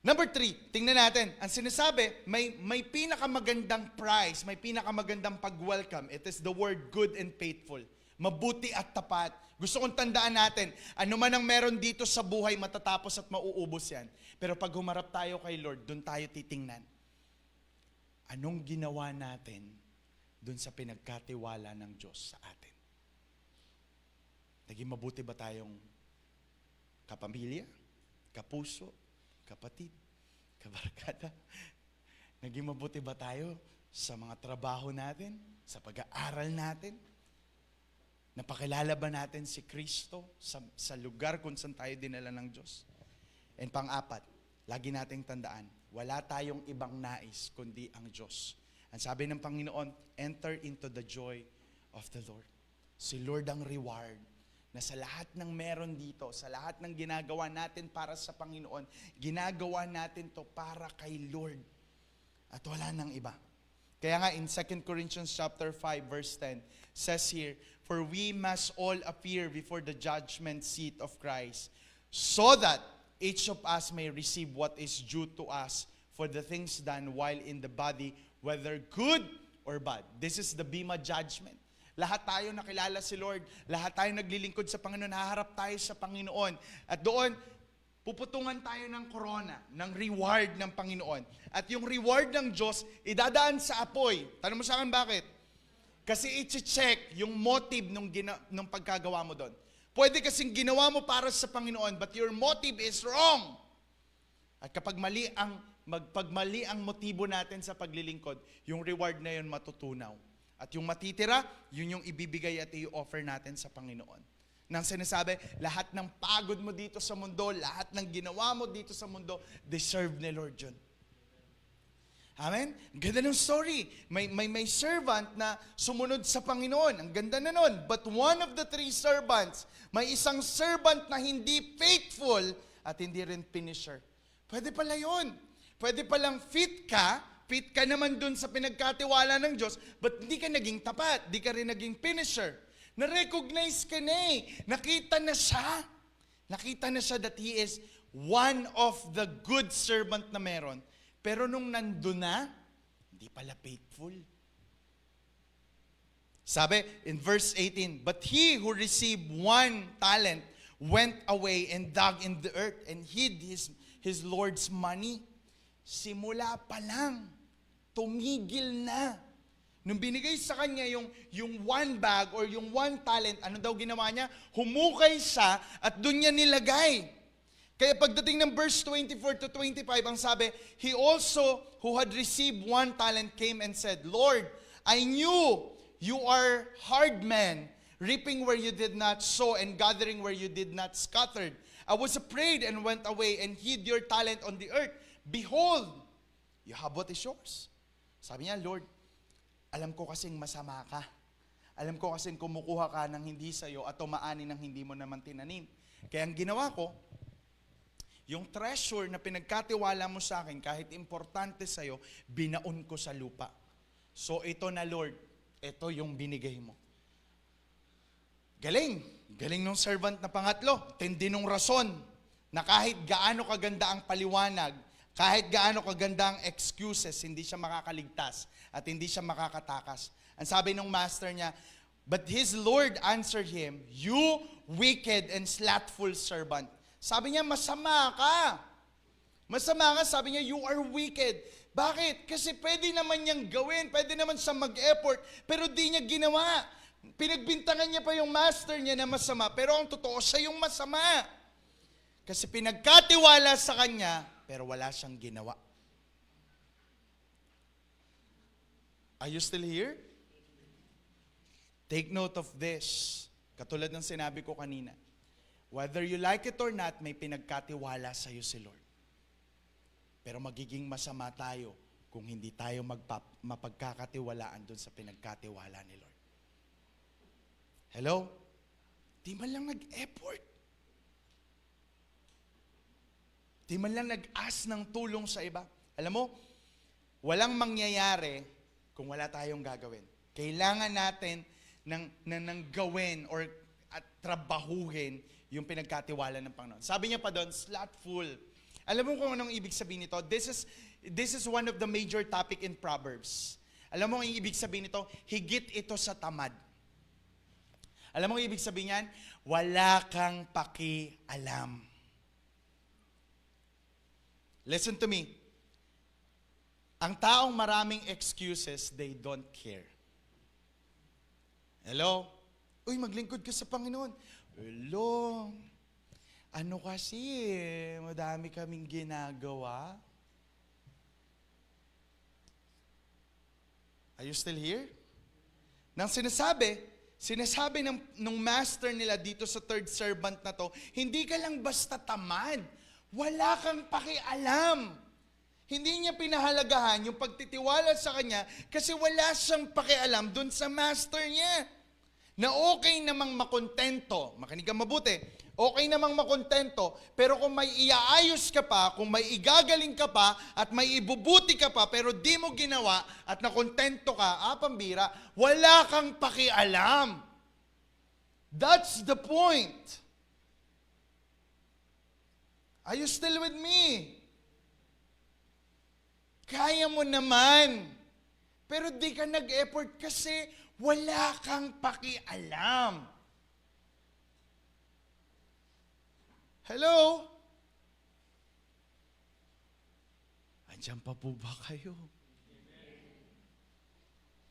Number 3, tingnan natin. Ang sinasabi, may pinakamagandang prize, may pinakamagandang pag-welcome. It is the word good and faithful. Mabuti at tapat. Gusto kong tandaan natin, ano man ang meron dito sa buhay, matatapos at mauubos yan. Pero pag humarap tayo kay Lord, doon tayo titingnan. Anong ginawa natin doon sa pinagkatiwala ng Diyos sa atin? Naging mabuti ba tayong kapamilya, kapuso, kapatid, kabarkada? Naging mabuti ba tayo sa mga trabaho natin, sa pag-aaral natin? Napakilala ba natin si Kristo sa lugar kung saan tayo dinala ng Diyos? And pang-apat, lagi nating tandaan, wala tayong ibang nais kundi ang Diyos. Ang sabi ng Panginoon, enter into the joy of the Lord. Si Lord ang reward na sa lahat ng meron dito, sa lahat ng ginagawa natin para sa Panginoon, ginagawa natin to para kay Lord. At wala nang iba. Kaya nga in 2 Corinthians chapter 5 verse 10 says here, for we must all appear before the judgment seat of Christ, so that each of us may receive what is due to us for the things done while in the body, whether good or bad. This is the Bema judgment. Lahat tayo nakilala si Lord, lahat tayo naglilingkod sa Panginoon, haharap tayo sa Panginoon. At doon, puputungan tayo ng korona, ng reward ng Panginoon. At yung reward ng Diyos, idadaan sa apoy. Tanong mo sa akin, bakit? Kasi i-check yung motive nung pagkagawa mo doon. Pwede kasing ginawa mo para sa Panginoon, but your motive is wrong. At kapag mali ang motibo natin sa paglilingkod, yung reward na yun matutunaw. At yung matitira, yun yung ibibigay at i-offer natin sa Panginoon. Nang sinasabi, lahat ng pagod mo dito sa mundo, lahat ng ginawa mo dito sa mundo, deserve ni Lord yun. Amen? Ang ganda ng story. May servant na sumunod sa Panginoon. Ang ganda na nun. But one of the 3 servants, may isang servant na hindi faithful at hindi rin finisher. Pwede pala yun. Pwede palang fit ka naman dun sa pinagkatiwala ng Diyos, but hindi ka naging tapat, hindi ka rin naging finisher. Na-recognize ka na eh. Nakita na siya. Nakita na siya that he is one of the good servant na meron. Pero nung nandun na, hindi pala faithful. Sabi in verse 18, but he who received 1 talent went away and dug in the earth and hid his Lord's money. Simula pa lang, tumigil na. Nung binigay sa kanya yung 1 bag or yung 1 talent, ano daw ginawa niya? Humukay siya at doon niya nilagay. Kaya pagdating ng verse 24 to 25, ang sabi, he also who had received 1 talent came and said, Lord, I knew you are hard man, reaping where you did not sow and gathering where you did not scatter. I was afraid and went away and hid your talent on the earth. Behold, you have what is yours. Sabi niya, Lord, alam ko kasing masama ka. Alam ko kasing kumukuha ka ng hindi sa'yo at tumaani ng hindi mo naman tinanim. Kaya ang ginawa ko, yung treasure na pinagkatiwala mo sa akin, kahit importante sa'yo, binaon ko sa lupa. So ito na Lord, ito yung binigay mo. Galing. Galing nung servant na pangatlo. Tindi nung rason na kahit gaano kaganda ang paliwanag, kahit gaano kaganda ang excuses, hindi siya makakaligtas at hindi siya makakatakas. Ang sabi ng master niya, but his Lord answered him, you wicked and slothful servant. Sabi niya, masama ka. Masama ka, sabi niya, you are wicked. Bakit? Kasi pwede naman niyang gawin, pwede naman siya mag-effort, pero di niya ginawa. Pinagbintangan niya pa yung master niya na masama, pero ang totoo, siya yung masama. Kasi pinagkatiwala sa kanya, pero wala siyang ginawa. Are you still here? Take note of this. Katulad ng sinabi ko kanina. Whether you like it or not, may pinagkatiwala sa iyo si Lord. Pero magiging masama tayo kung hindi tayo mapagkakatiwalaan dun sa pinagkatiwala ni Lord. Hello? Di man lang nag-effort. Di man lang nag-ask ng tulong sa iba. Alam mo, walang mangyayari kung wala tayong gagawin. Kailangan natin ng gawin or at trabahuhin yung pinagkatiwala ng Panginoon. Sabi niya pa doon, slothful. Alam mo kung anong ibig sabihin nito? This is one of the major topic in Proverbs. Alam mo ang ibig sabihin nito? Higit ito sa tamad. Alam mo ang ibig sabihin niyan? Wala kang pakialam. Listen to me. Ang taong maraming excuses, they don't care. Hello? Uy, maglingkod ka sa Panginoon. Hello? Ano kasi, madami kaming ginagawa. Are you still here? Nang sinasabi nung master nila dito sa third servant na to, hindi ka lang basta tamad. Wala kang pakialam. Hindi niya pinahalagahan yung pagtitiwala sa kanya kasi wala siyang pakialam dun sa master niya. Na okay namang makontento, makinig kang mabuti, okay namang makontento, pero kung may iaayos ka pa, kung may igagaling ka pa, at may ibubuti ka pa, pero di mo ginawa, at nakontento ka, pambira, wala kang pakialam. That's the point. Are you still with me? Kaya mo naman, pero di ka nag-effort kasi wala kang pakialam. Hello? Andiyan pa po ba kayo?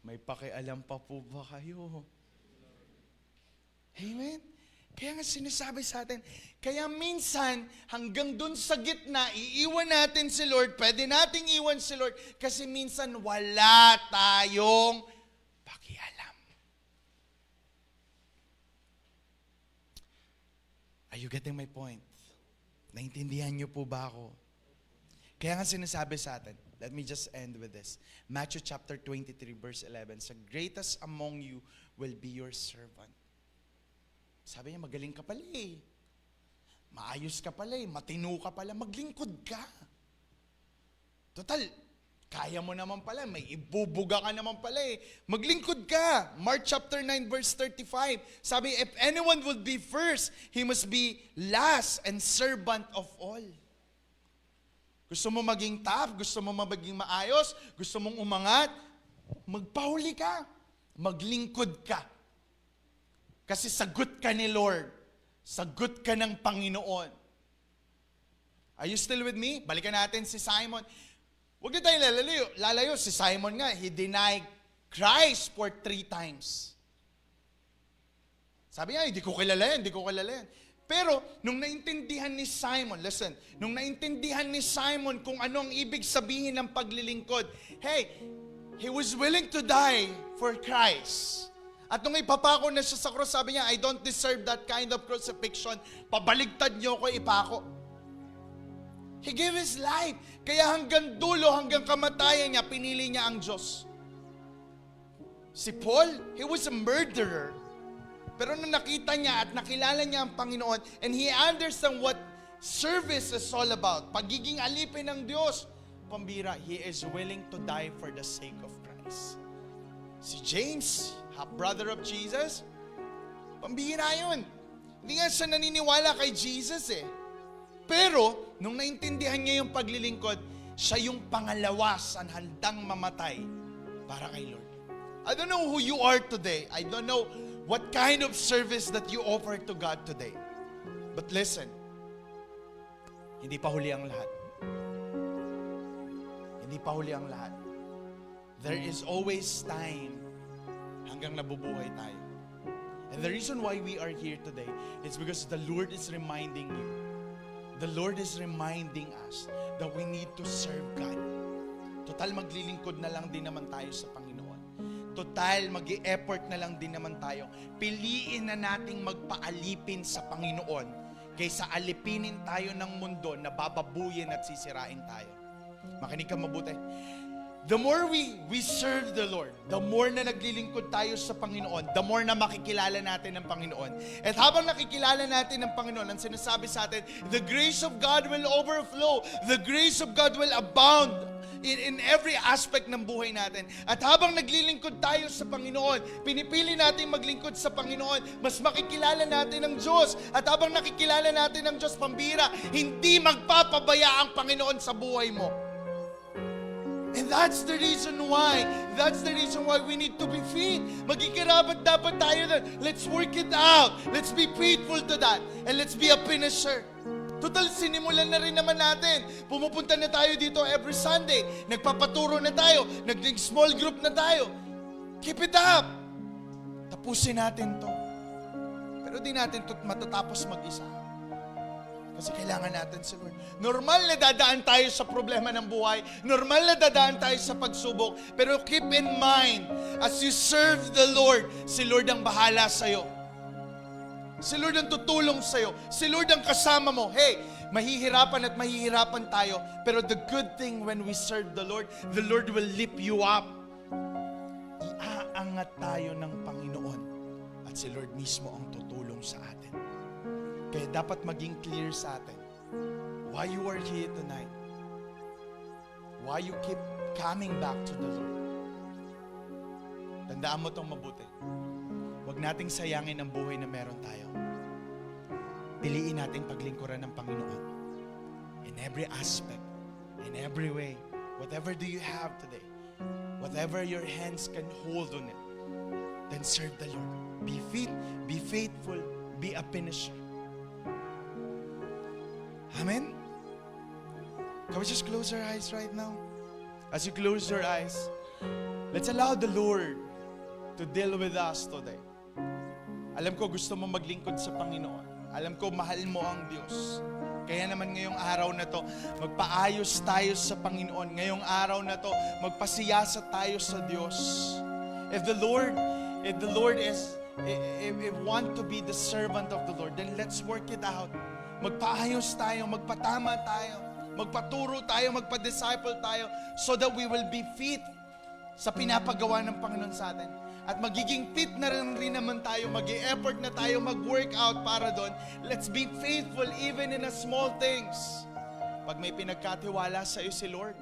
May pakialam pa po ba kayo? Amen? Kaya nga sinasabi sa atin, kaya minsan hanggang dun sa gitna, iiwan natin si Lord, pwede nating iwan si Lord, kasi minsan wala tayong pakialam. Are you getting my point? Naintindihan niyo po ba ako? Kaya nga sinasabi sa atin, let me just end with this. Matthew chapter 23 verse 11, the greatest among you will be your servant. Sabi niya, magaling ka pala eh. Maayos ka pala eh. Matino ka pala. Maglingkod ka. Total, kaya mo naman pala. May ibubuga ka naman pala eh. Maglingkod ka. Mark chapter 9 verse 35. Sabi, if anyone would be first, he must be last and servant of all. Gusto mo maging top? Gusto mo maging maayos? Gusto mong umangat? Magpahuli ka. Maglingkod ka. Kasi sagot ka ni Lord. Sagot ka ng Panginoon. Are you still with me? Balikan natin si Simon. Huwag na tayo lalayo. Si Simon nga, he denied Christ for 3 times. Sabi niya, hindi ko kilala yan. Pero, nung naintindihan ni Simon, listen, nung naintindihan ni Simon kung ano ang ibig sabihin ng paglilingkod, hey, he was willing to die for Christ. At nung ipapako na siya sa cross, sabi niya, I don't deserve that kind of crucifixion. Pabaligtad niyo ko ipako. He gave his life. Kaya hanggang dulo, hanggang kamatayan niya, pinili niya ang Diyos. Si Paul, he was a murderer. Pero nung nakita niya at nakilala niya ang Panginoon, and he understand what service is all about, pagiging alipin ng Diyos, pambira, he is willing to die for the sake of Christ. Si James, half-brother of Jesus, pambihira yun. Hindi nga siya naniniwala kay Jesus eh. Pero, nung naintindihan niya yung paglilingkod, siya yung pangalawa sa handang mamatay para kay Lord. I don't know who you are today. I don't know what kind of service that you offer to God today. But listen, hindi pa huli ang lahat. Hindi pa huli ang lahat. There is always time hanggang nabubuhay tayo. And the reason why we are here today is because the Lord is reminding you. The Lord is reminding us that we need to serve God. Total, maglilingkod na lang din naman tayo sa Panginoon. Total, mag-i-effort na lang din naman tayo. Piliin na nating magpaalipin sa Panginoon kaysa alipinin tayo ng mundo na bababuyin at sisirain tayo. Makinig ka mabuti. The more we serve the Lord, the more na naglilingkod tayo sa Panginoon, the more na makikilala natin ang Panginoon. At habang nakikilala natin ang Panginoon, ang sinasabi sa atin, the grace of God will overflow. The grace of God will abound in every aspect ng buhay natin. At habang naglilingkod tayo sa Panginoon, pinipili natin maglingkod sa Panginoon, mas makikilala natin ang Diyos. At habang nakikilala natin ang Diyos, pambira, hindi magpapabaya ang Panginoon sa buhay mo. And that's the reason why we need to be fit. Magkikarapat dapat tayo doon. Let's work it out. Let's be faithful to that. And let's be a finisher. Total, sinimulan na rin naman natin. Pumupunta na tayo dito every Sunday. Nagpapaturo na tayo. Nag-small group na tayo. Keep it up. Tapusin natin to. Pero di natin to matatapos mag-isa. Kasi kailangan natin si Lord. Normal na dadaan tayo sa problema ng buhay. Normal na dadaan tayo sa pagsubok. Pero keep in mind, as you serve the Lord, si Lord ang bahala sa'yo. Si Lord ang tutulong sa'yo. Si Lord ang kasama mo. Hey, mahihirapan at mahihirapan tayo. Pero the good thing when we serve the Lord will lift you up. Iaangat tayo ng Panginoon. At si Lord mismo ang tutulong sa atin. Kaya dapat maging clear sa atin why you are here tonight. Why you keep coming back to the Lord. Tandaan mo itong mabuti. Huwag nating sayangin ang buhay na meron tayo. Piliin nating paglingkuran ng Panginoon. In every aspect, in every way. Whatever do you have today, whatever your hands can hold on it, then serve the Lord. Be fit, be faithful, be a finisher. Amen? Can we just close our eyes right now? As you close your eyes, let's allow the Lord to deal with us today. Alam ko gusto mo maglingkod sa Panginoon. Alam ko mahal mo ang Diyos. Kaya naman ngayong araw na to, magpaayos tayo sa Panginoon. Ngayong araw na to, magpasiyasa tayo sa Diyos. If the Lord is, if want to be the servant of the Lord, then let's work it out. Magpaayos tayo, magpatama tayo, magpaturo tayo, magpa-disciple tayo so that we will be fit sa pinapagawa ng Panginoon sa atin. At magiging fit na rin naman tayo, mag-i-effort na tayo, mag-workout para doon. Let's be faithful even in the small things. Pag may pinagkatiwala sa iyo si Lord,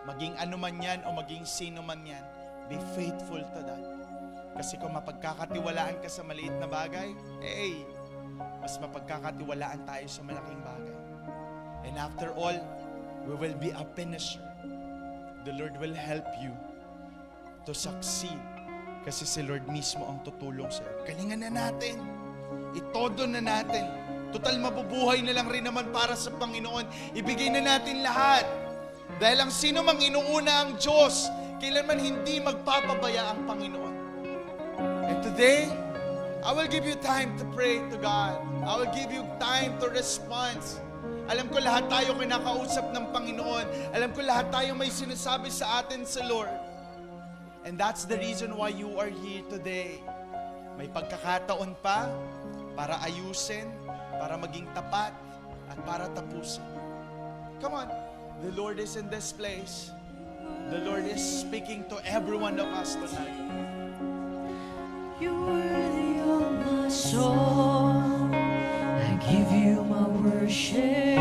maging ano man yan o maging sino man yan, be faithful to that. Kasi kung mapagkakatiwalaan ka sa maliit na bagay, mas mapagkakatiwalaan tayo sa malaking bagay. And after all, we will be a finisher. The Lord will help you to succeed. Kasi si Lord mismo ang tutulong sa'yo. Galingan na natin. Itodo na natin. Total, mabubuhay na lang rin naman para sa Panginoon. Ibigay na natin lahat. Dahil ang sino mang inuuna ang Diyos, kailanman hindi magpapabaya ang Panginoon. And today, I will give you time to pray to God. I will give you time to respond. Alam ko lahat tayo kinakausap ng Panginoon. Alam ko lahat tayo may sinasabi sa atin sa Lord. And that's the reason why you are here today. May pagkakataon pa para ayusin, para maging tapat, at para tapusin. Come on. The Lord is in this place. The Lord is speaking to every one of us tonight. You're worthy of my soul. I give you my worship.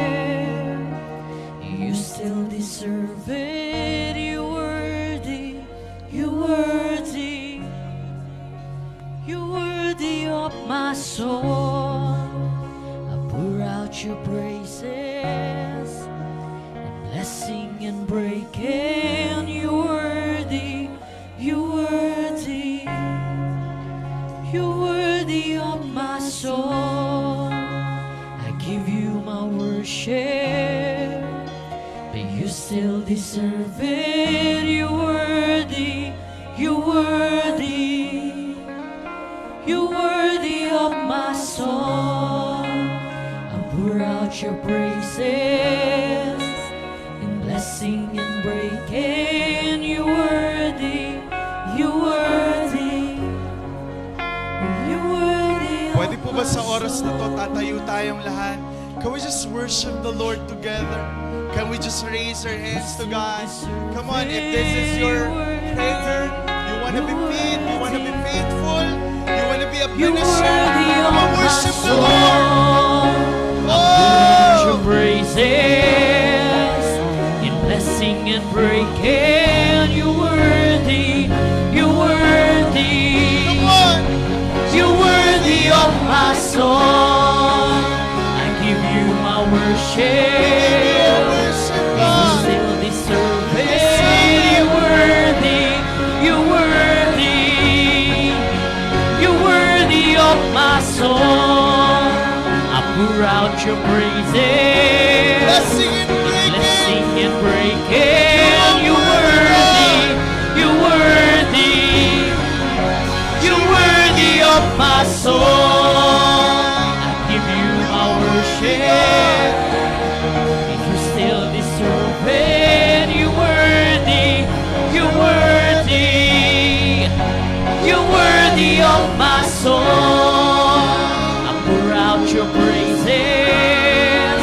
You still deserve it. You're worthy. You're worthy. You're worthy of my soul. I pour out your praises and blessing and breaking. You're worthy. You're worthy. You're worthy of my soul. I give you my worship, but you still deserve it. You're worthy. You're worthy. You're worthy of my soul. I pour out your praises in blessing and breaking. You're worthy. You're worthy. You're worthy. Pwede po ba sa oras na to, tatayo tayong lahat? Can we just worship the Lord together? Can we just raise our hands to God? Come on, if this is your prayer, you want to be fit, you want to be faithful, you want to be a You're finisher, worthy of come on, my worship the soul. Lord. Your Oh! praises in blessing and breaking. worship. You still deserve it. You're worthy, you're worthy, you're worthy of my song. I pour out your praises, blessing and breaking. You're worthy, you're worthy, you're worthy of my song. I give you my worship. If you still deserve it, you're worthy, you're worthy, you're worthy of my song. I pour out your praises,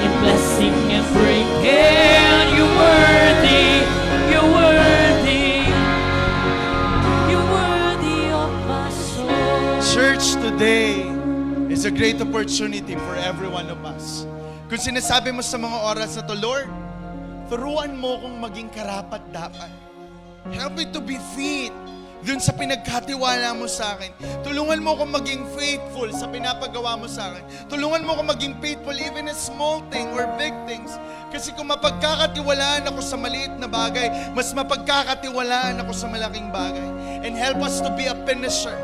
in blessing and breaking. You're worthy, you're worthy, you're worthy of my soul. Church, today is a great opportunity for every one of us. Kung sinasabi mo sa mga oras na to, Lord, turuan mo kong maging karapat-dapat. Help me to be fit dun sa pinagkatiwala mo sa akin. Tulungan mo akong maging faithful sa pinapagawa mo sa akin. Tulungan mo akong maging faithful even in small thing or big things. Kasi kung mapagkakatiwalaan ako sa maliit na bagay, mas mapagkakatiwalaan ako sa malaking bagay. And help us to be a finisher.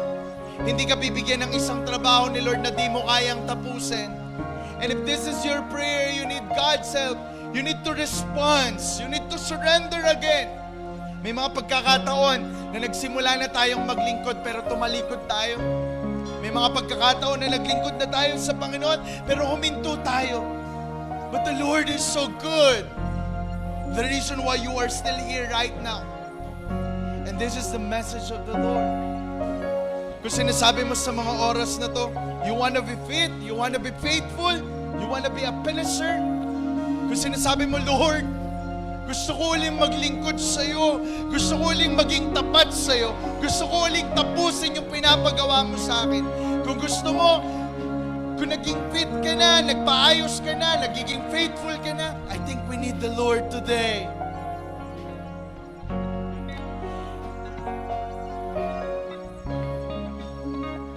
Hindi ka bibigyan ng isang trabaho ni Lord na di mo kayang tapusin. And if this is your prayer, you need God's help. You need to respond. You need to surrender again. May mga pagkakataon na nagsimula na tayong maglingkod pero tumalikod tayo. May mga pagkakataon na naglingkod na tayo sa Panginoon pero huminto tayo. But the Lord is so good. The reason why you are still here right now. And this is the message of the Lord. Kung sinasabi mo sa mga oras na to, you wanna be fit, you wanna be faithful, you wanna be a finisher. Kung sinasabi mo, Lord, gusto ko uling maglingkod sa'yo, gusto ko uling maging tapat sa'yo, gusto ko uling tapusin yung pinapagawa mo sa akin. Kung gusto mo, kung naging fit ka na, nagpaayos ka na, nagiging faithful ka na, I think we need the Lord today.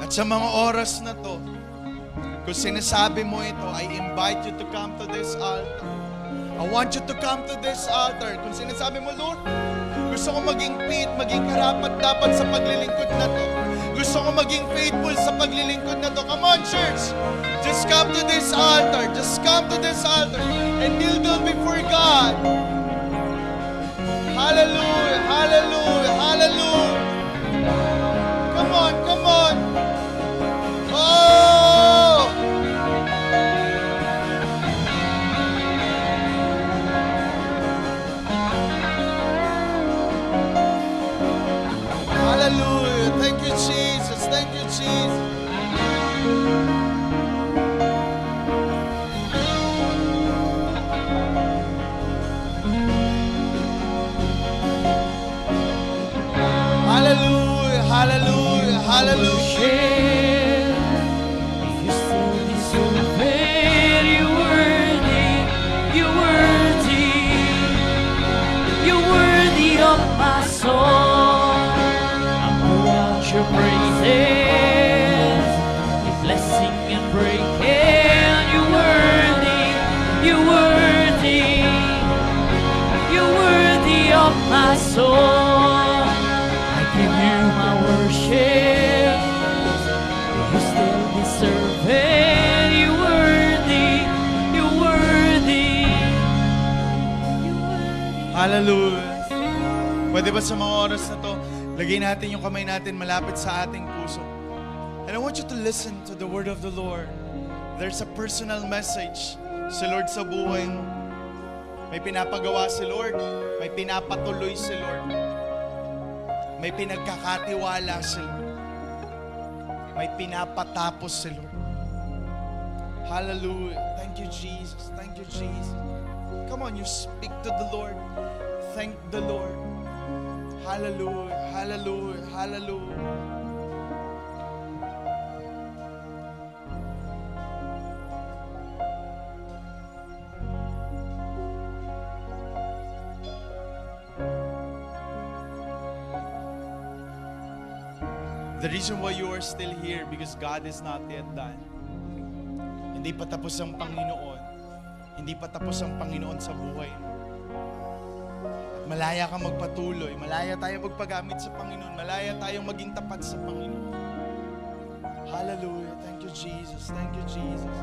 At sa mga oras na to, kung sinasabi mo ito, I invite you to come to this altar. I want you to come to this altar. Kung sinasabi mo, Lord, gusto ko maging fit, maging karapat-dapat sa paglilingkod na to. Gusto ko maging faithful sa paglilingkod na to. Come on, church. Just come to this altar. Just come to this altar and kneel down before God. Hallelujah, hallelujah, hallelujah. Come on, come on. Oh! Hallelujah. Thank you, Jesus. Thank you, Jesus. Hallelujah. Hallelujah. Hallelujah. You still deserve it. You're worthy, you're worthy, you're worthy of my soul. I pour out your praises, your blessing and breaking. You're worthy, you're worthy, you're worthy of my soul. I give you my worship. You still deserve it. You're worthy, you're worthy, you're worthy. Hallelujah. Pwede ba sa mga oras na to, lagay natin yung kamay natin malapit sa ating puso. And I want you to listen to the word of the Lord. There's a personal message si Lord sa buhay mo. May pinapagawa si Lord. May pinapatuloy si Lord. May pinagkakatiwala si Lord. May pinapatapos si Lord. Hallelujah. Thank you, Jesus. Thank you, Jesus. Come on, you speak to the Lord. Thank the Lord. Hallelujah. Hallelujah. Hallelujah. The reason why you are still here because God is not yet done. Hindi pa tapos ang Panginoon. hindi pa tapos ang Panginoon sa buhay mo. At malaya kang magpatuloy, malaya tayo magpagamit sa Panginoon, malaya tayong maging tapat sa Panginoon. Hallelujah. Thank you, Jesus. Thank you, Jesus.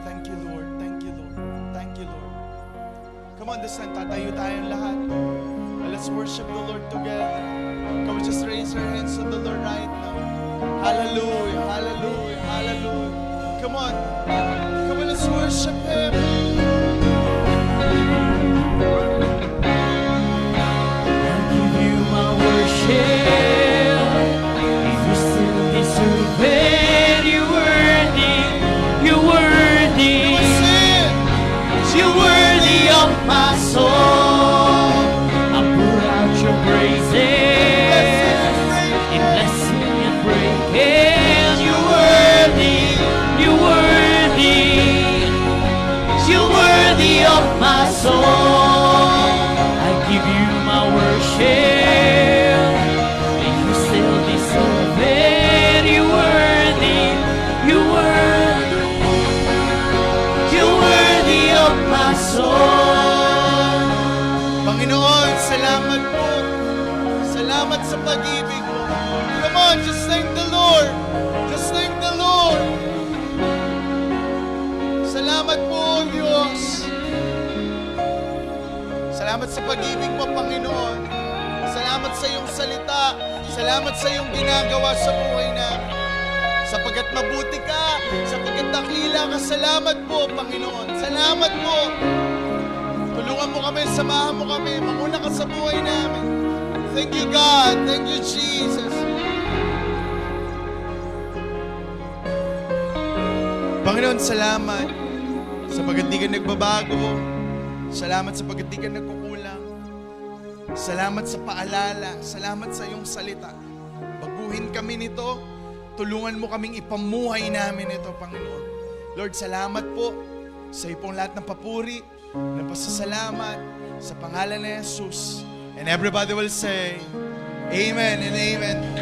Thank you, Lord. Thank you, Lord. Thank you, Lord. Come on, this time, tatayo tayong lahat. Let's worship the Lord together. Come on, just raise our hands to the Lord right now. Hallelujah, hallelujah, hallelujah. Come on. Come on, let's worship Him. I give you my worship. You still deserve it. You're worthy. You're worthy. You're worthy of my soul. I pour out your praises in blessing and breaking. You're worthy. You're worthy. You're worthy of my soul. I give you my worship. You still deserve it. You're worthy. You're worthy. You're worthy of my soul. Panginoon, salamat po. Salamat sa pag-ibig mo. Come on, just thank the Lord. Just thank the Lord. Salamat po, Diyos. Salamat sa pag-ibig mo, Panginoon. Salamat sa iyong salita. Salamat sa iyong ginagawa sa buhay namin. Sapagkat mabuti ka, sapagkat dakila ka, salamat po, Panginoon. Salamat po. Tulungan mo kami, samahan mo kami, mamuna ka sa buhay namin. Thank you, God. Thank you, Jesus. Panginoon, salamat sapagkat di ka nagbabago. Salamat sapagkat di ka nagkukulang. Salamat sa paalala. Salamat sa iyong salita. Baguhin kami nito. Tulungan mo kaming ipamuhay namin ito, Panginoon. Lord, salamat po sa iyo pong lahat ng papuri, ng pasasalamat sa pangalan ni Jesus. And everybody will say, Amen and Amen.